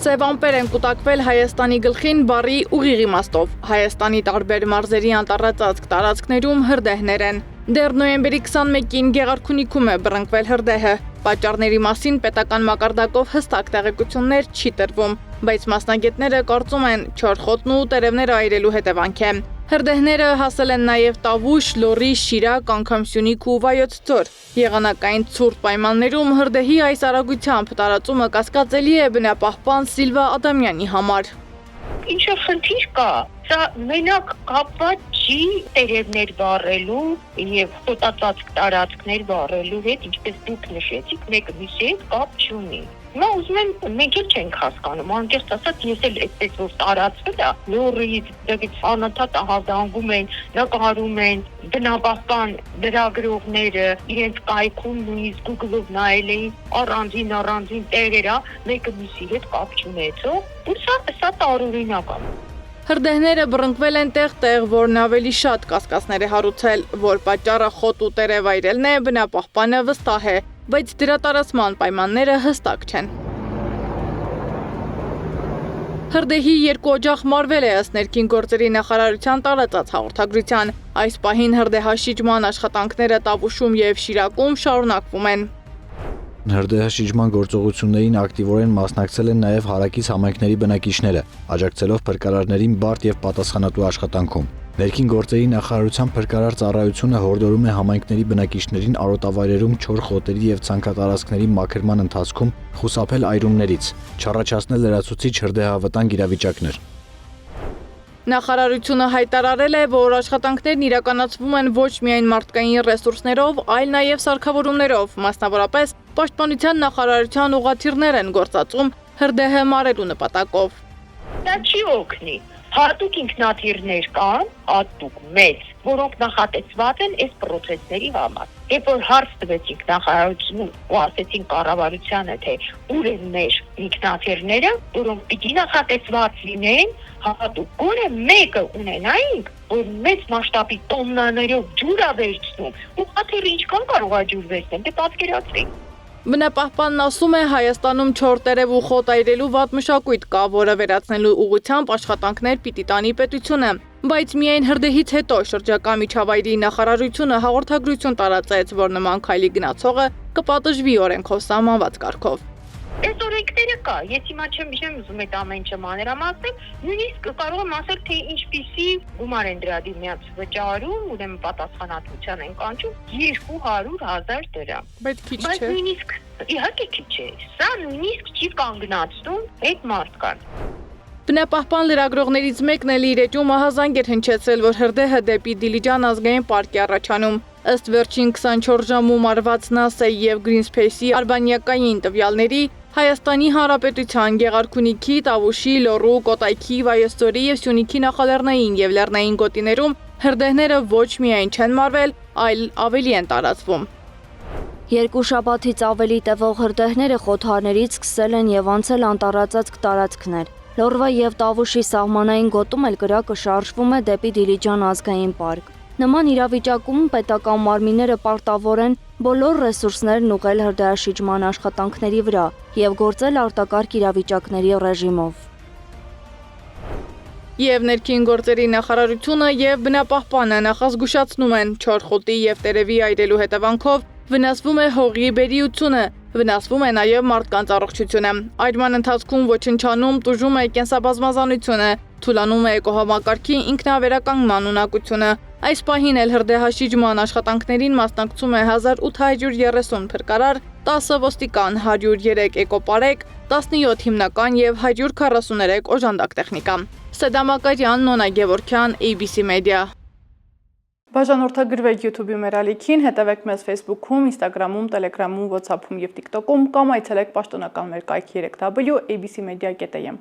Սև ամպեր են կուտակվել Հայաստանի գլխին բառի ուղիղ իմաստով։ Հայաստանի տարբեր մարզերի անտառածածկ տարածքներում հրդեհներ են։ Դեռ նոյեմբերի 21-ին Գեղարքունիքում է բռնկվել հրդեհը։ Պատճառների մասին պետական մակարդակով հստակ տեղեկություններ չի տրվում, բայց մասնագետները կարծում են չոր խոտն ու տերևները այրելու հետևանք է։ Հրդեհները հասել են նաև Տավուշ, Լոռի, Շիրակ, անգամ Սյունիք ու Վայոց ձոր։ Եղանակային ցուրտ պայմաններում հրդեհի այս արագությամբ տարածումը կասկածելի է բնապահպան Սիլվա Ադամյանի համար։ Ինչ խնդիր կա, սա մենակ կապված չի տերևներ վառելու եւ խոտածածկ տարածքներ վառելու հետ, ինչպես դուք նշեցիք, մեկը մյուսի հետ կապ չունի։ Հիմա ուզում եմ, մենք էլ չենք հասկանում, անկեղծ ասած, ես էլ այդպես որ տարածվել է, Լոռից դեպի անընդհատ ահազանգում են, նկարում են, բնապահպան լրագրողները իրենց կայքում նույնիսկ Google-ով նայել էին առանձին տերերա, մեկը մյուսի հետ կապ չունեցող, ու սա տարօրինակ է։ Հրդեհները բռնկվել են տեղ-տեղ, որն ավելի շատ կասկածներ է հարուցել, որ պատճառը խոտ ու տերև այրելն է, բնապահպանը վստահ է, բայց դրա տարածման պայմանները հստակ չեն։ Հրդեհի երկու օջախ մարվել է ըստ ներքին գործերի նախարարության տարածած հաղորդագրության։ Այս պահին հրդեհաշիջման աշխատանքները Տավուշում եւ Շիրակում շարունակվում են։ Հրդեհաշիջման գործողություններին ակտիվորեն մասնակցել են նաև հարակից համայնքների բնակիչները, աջակցելով փրկարարներին բարդ եւ պատասխանատու աշխատանքում։ Ներքին գործերի նախարարության փրկարար ծառայությունը հորդորում է համայնքների բնակիչներին արոտավայրերում չոր խոտերի եւ ցանքատարածքների մաքրման ընթացքում խուսափել այրումներից, չառաջացնել լրացուցիչ հրդեհավտանգ իրավիճակներ։ Նախարարությունը հայտարարել է, որ աշխատանքներն իրականացվում են ոչ միայն մարդկային ռեսուրսներով, այլ նաև սարքավորումներով, մասնավորապես Պաշտպանության նախարարության ուղղաթիռներ են գործածում հրդեհը մարելու նպատակով։ Դա չի օգնի։ Հատուկ ինքնաթիռներ կան, հատուկ մեծ, որոնք նախատեսված են այս պրոցեսների համար։ Երբ որ հարց տվեցինք նախարարությունում ու ասեցին կառավարությանը, թե ուր են մեր ինքնաթիռները, որոնք պիտի նախատեսված լինեն, հատուկ գոնե մեկը ունենայինք, որ մեծ մասշտաբի տոննաներով ջուր է վերցնում, ու աթիռը ինչքան կարող է ջուր վերցնել, դե պատկերացրեք։ Բնապահպանն ասում է, Հայաստանում չոր տերև ու խոտ այրելու վատ մշակույթ կա, որը վերացնելու ուղղությամբ աշխատանքներ պիտի տանի պետությունը։ Բայց միայն հրդեհից հետո շրջակա միջավայրի նախարարությունը հաղորդագրություն տարածեց, որ նման քայլի գնացողը կպատժվի օրենքով սահմանված կարգով։ Այս օրենքները կա, ես հիմա չեմ ուզում այդ ամեն ինչը մանրամասնել, նույնիսկ կարող եմ ասել, թե ինչպիսի գումար են դրա դիմաց վճարում, ուրեմն պատասխանատվության են կանչում 200,000 դրամ։ Բայց քիչ չէ։ Բայց նույնիսկ իհարկե քիչ է, սա նույնիսկ չի կանգնացնում այդ մարդկան։ Բնապահպան լրագրողներից մեկն էլ իր էջում ահազանգ էր հնչեցրել, որ հրդեհը դեպի Դիլիջան ազգային պարկի առաջանում։ Ըստ վերջին 24 ժամում արված NASA եւ Greenpeace-ի արբանյակային տվյալների, Հայաստանի Հանրապետության Գեղարքունիքի, Տավուշի, Լոռու, Կոտայքի, Վայոց ձորի եւ Սյունիքի նախալեռնային եւ լեռնային գոտիներում հրդեհները ոչ միայն չեն մարվել, այլ ավելի են տարածվում։ Երկու շաբաթից ավելի տևող հրդեհները խոթարներից սկսել են եւ անցել անտառածածկ տարածքներ։ Լոռվա եւ Տավուշի սահմանային գոտում էլ կրակը շարժվում է դեպի Դիլիջան ազգային պարկ։ Նման իրավիճակում պետական մարմինները պարտավոր են բոլոր ռեսուրսներն ուղղել հրդեհաշիջման աշխատանքների վրա եւ գործել արտակարգ իրավիճակների ռեժիմով։ Եվ ներքին գործերի նախարարությունը եւ բնապահպանը նախազգուշացնում են չոր խոտի եւ տերևի այրելու հետևանքով վնասվում է հողի բերիությունը, վնասվում է նաև մարդկանց առողջությունը։ Այրման ընթացքում ոչնչանում տուժում է կենսաբազմազանությունը, թուլանում է էկոհամակարգի ինքնավերականգնման ունակությունը։ Այս պահին էլ հրդեհաշիջման աշխատանքներին մասնակցում է 1830 փրկարար, 10 ոստիկան, 103 էկոպարեկ, 17 հիմնական եւ 143 օժանդակ տեխնիկա։ Սեդա Մակարյան, Նոնա Գևորգյան, ABC Media։ Բաժանորդագրվեք YouTube-ի մեր ալիքին, հետևեք մեզ Facebook-ում, Instagram-ում, Telegram-ում, WhatsApp-ում եւ TikTok-ում կամ այցելեք պաշտոնական մեր կայքի 3w abcmedia.am։